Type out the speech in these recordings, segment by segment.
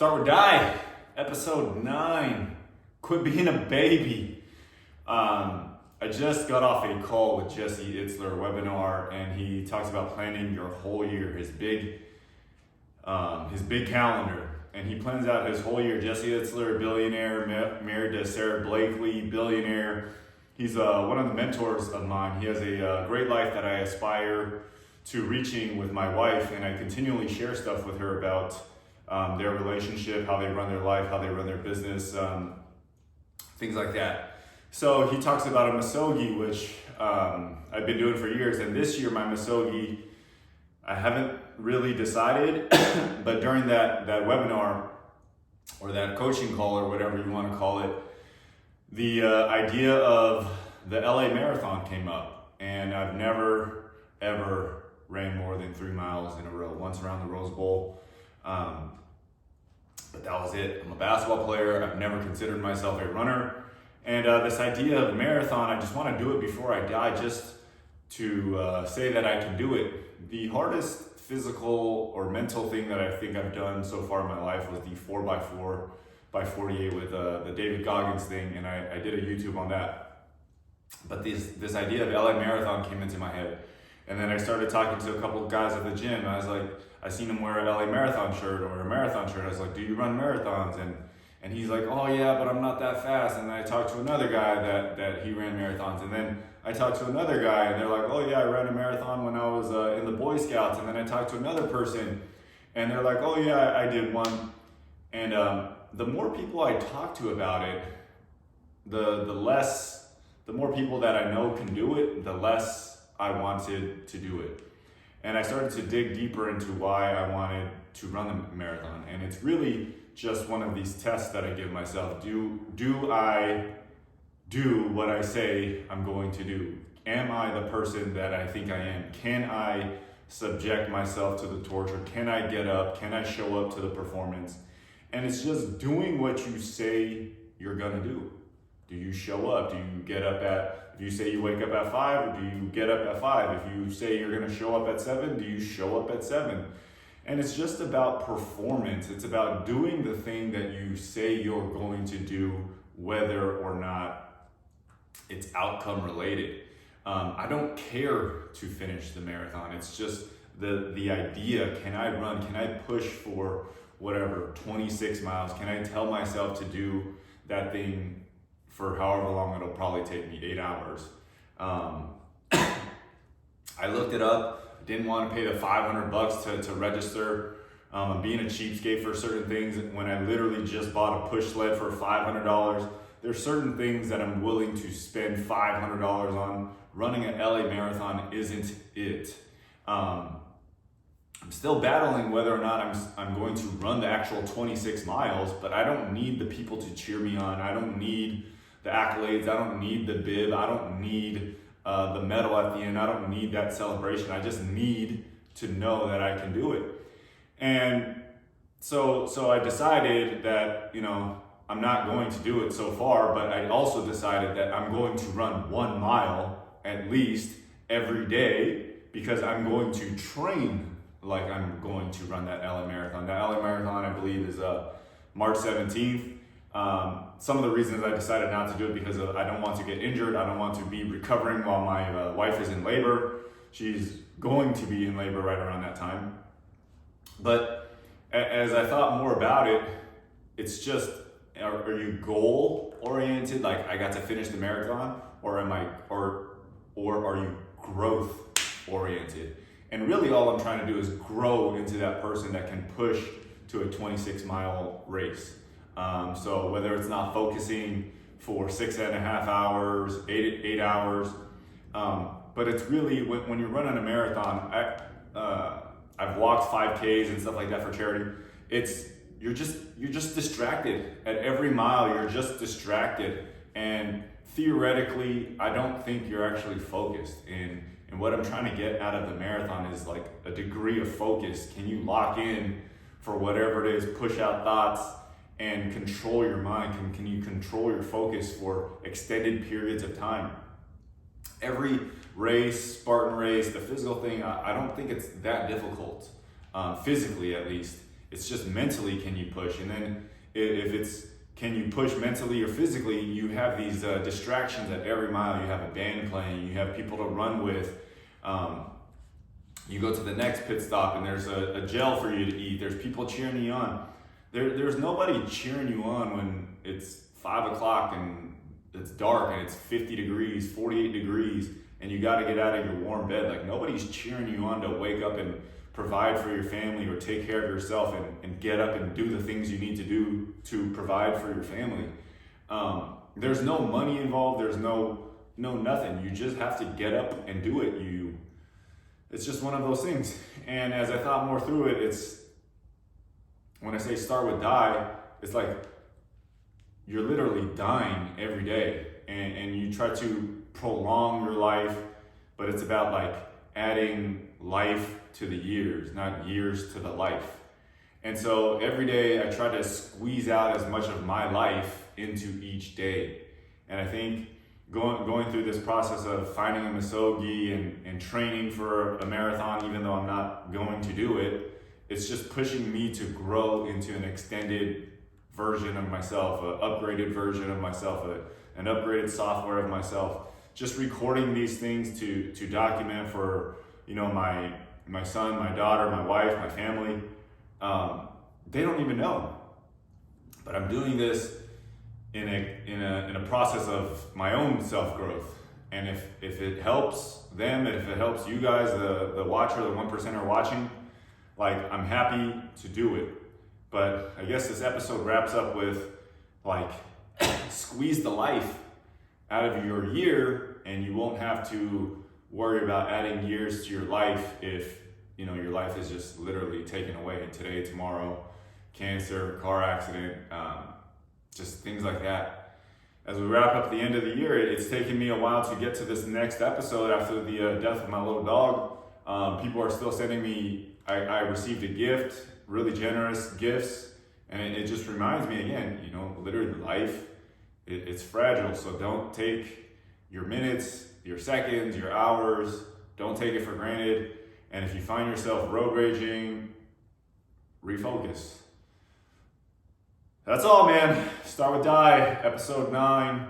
Start or Die, episode 9. Quit being a baby. I just got off a call with Jesse Itzler webinar, and he talks about planning your whole year, his big calendar. And he plans out his whole year. Jesse Itzler, billionaire, married to Sarah Blakely, billionaire. He's one of the mentors of mine. He has a great life that I aspire to reaching with my wife, and I continually share stuff with her about their relationship, how they run their life, how they run their business, things like that. So he talks about a Misogi, which I've been doing for years, and this year my Misogi, I haven't really decided, but during that webinar or that coaching call or whatever you want to call it, the idea of the LA Marathon came up, and I've never ever ran more than 3 miles in a row, once around the Rose Bowl. But that was it. I'm a basketball player. I've never considered myself a runner. And this idea of a marathon, I just want to do it before I die, just to say that I can do it. The hardest physical or mental thing that I think I've done so far in my life was the 4x4 by 48 with the David Goggins thing, and I did a YouTube on that. But this idea of LA Marathon came into my head. And then I started talking to a couple of guys at the gym. I was like, I seen him wear a LA Marathon shirt or a marathon shirt. I was like, do you run marathons? And he's like, oh yeah, but I'm not that fast. And then I talked to another guy that he ran marathons. And then I talked to another guy, and they're like, oh yeah, I ran a marathon when I was in the Boy Scouts. And then I talked to another person, and they're like, oh yeah, I did one. And the more people I talk to about it, the more people that I know can do it, the less I wanted to do it. And I started to dig deeper into why I wanted to run the marathon. And it's really just one of these tests that I give myself. Do I do what I say I'm going to do? Am I the person that I think I am? Can I subject myself to the torture? Can I get up? Can I show up to the performance? And it's just doing what you say you're gonna do. Do you show up? Do you get up if you say you wake up at 5, or do you get up at 5? If you say you're gonna show up at 7, do you show up at 7? And it's just about performance. It's about doing the thing that you say you're going to do, whether or not it's outcome related. I don't care to finish the marathon. It's just the idea. Can I run? Can I push for whatever, 26 miles? Can I tell myself to do that thing for however long it'll probably take me, 8 hours? I looked it up, didn't want to pay the $500 to register. I'm being a cheapskate for certain things when I literally just bought a push sled for $500. There's certain things that I'm willing to spend $500 on. Running an LA Marathon isn't it. I'm still battling whether or not I'm going to run the actual 26 miles, but I don't need the people to cheer me on. I don't need the accolades. I don't need the bib. I don't need the medal at the end. I don't need that celebration. I just need to know that I can do it. And so I decided that, I'm not going to do it so far, but I also decided that I'm going to run 1 mile at least every day, because I'm going to train like I'm going to run that LA Marathon. That LA Marathon, I believe, is March 17th. Some of the reasons I decided not to do it because I don't want to get injured. I don't want to be recovering while my wife is in labor. She's going to be in labor right around that time. But as I thought more about it, it's just, are you goal oriented? Like, I got to finish the marathon, or are you growth oriented? And really all I'm trying to do is grow into that person that can push to a 26-mile race. So whether it's not focusing for 6.5 hours, 8 hours, but it's really when you're running a marathon, I've walked 5Ks and stuff like that for charity. You're just distracted at every mile. You're just distracted, and theoretically, I don't think you're actually focused. And what I'm trying to get out of the marathon is like a degree of focus. Can you lock in for whatever it is, push out thoughts, and control your mind? Can you control your focus for extended periods of time? Every race, Spartan race, the physical thing, I don't think it's that difficult, physically at least. It's just mentally, can you push? And then if it's, can you push mentally or physically, you have these distractions at every mile. You have a band playing, you have people to run with. You go to the next pit stop and there's a gel for you to eat. There's people cheering you on. There's nobody cheering you on when it's 5 o'clock and it's dark and it's 50 degrees, 48 degrees, and you got to get out of your warm bed. Like, nobody's cheering you on to wake up and provide for your family or take care of yourself and get up and do the things you need to do to provide for your family. There's no money involved. There's no nothing. You just have to get up and do it. It's just one of those things. And as I thought more through it, it's, when I say start with die, it's like you're literally dying every day, and you try to prolong your life, but it's about like adding life to the years, not years to the life. And so every day I try to squeeze out as much of my life into each day. And I think going through this process of finding a Misogi and training for a marathon, even though I'm not going to do it, it's just pushing me to grow into an extended version of myself, an upgraded version of myself, an upgraded software of myself. Just recording these things to document for, my son, my daughter, my wife, my family. They don't even know, but I'm doing this in a process of my own self-growth. And if it helps them, and if it helps you guys, the watcher, the 1% watching, like, I'm happy to do it. But I guess this episode wraps up with, like, squeeze the life out of your year, and you won't have to worry about adding years to your life if, your life is just literally taken away today, tomorrow, cancer, car accident, just things like that. As we wrap up the end of the year, it's taken me a while to get to this next episode after the death of my little dog. People are still sending me, I received a gift, really generous gifts, and it just reminds me again, literally life, it's fragile. So don't take your minutes, your seconds, your hours, don't take it for granted. And if you find yourself road raging, refocus. That's all, man. Start with die, episode 9.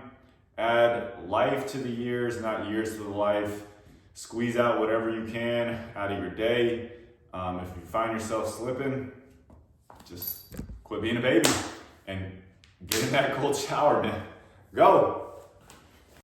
Add life to the years, not years to the life. Squeeze out whatever you can out of your day. If you find yourself slipping, just quit being a baby and get in that cold shower, man. Go.